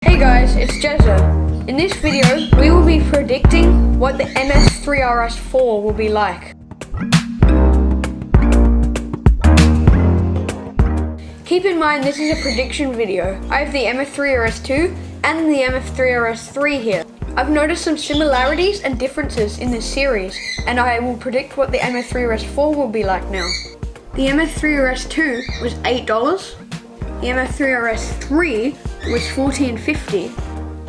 Hey guys, it's Jezza. In this video, we will be predicting what the MF3RS4 will be like. Keep in mind this is a prediction video. I have the MF3RS2 and the MF3RS3 here. I've noticed some similarities and differences in this series, and I will predict what the MF3RS4 will be like now. The MF3RS2 was $8. The MF3RS3 was $14.50.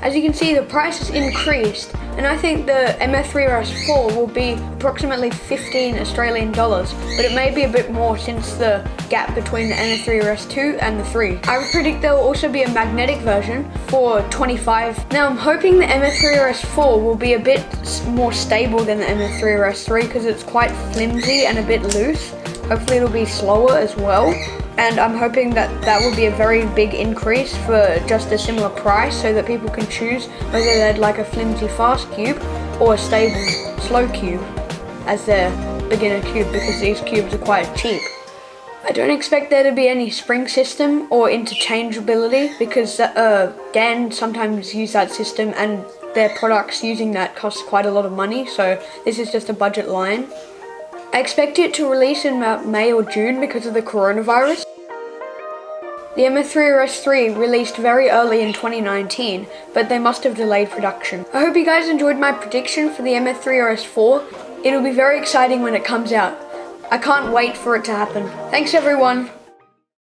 As you can see, the price has increased, and I think the MF3RS4 will be approximately 15 Australian dollars, but it may be a bit more since the gap between the MF3RS2 and the 3. I would predict there will also be a magnetic version for $25. Now I'm hoping the MF3RS4 will be a bit more stable than the MF3RS3 because it's quite flimsy and a bit loose. Hopefully it'll be slower as well. And I'm hoping that will be a very big increase for just a similar price so that people can choose whether they'd like a flimsy fast cube or a stable slow cube as their beginner cube, because these cubes are quite cheap. I don't expect there to be any spring system or interchangeability because Dan sometimes use that system and their products using that costs quite a lot of money, so this is just a budget line. I expect it to release in about May or June because of the coronavirus. The MF3RS3 released very early in 2019, but they must have delayed production. I hope you guys enjoyed my prediction for the MF3RS4. It'll be very exciting when it comes out. I can't wait for it to happen. Thanks everyone!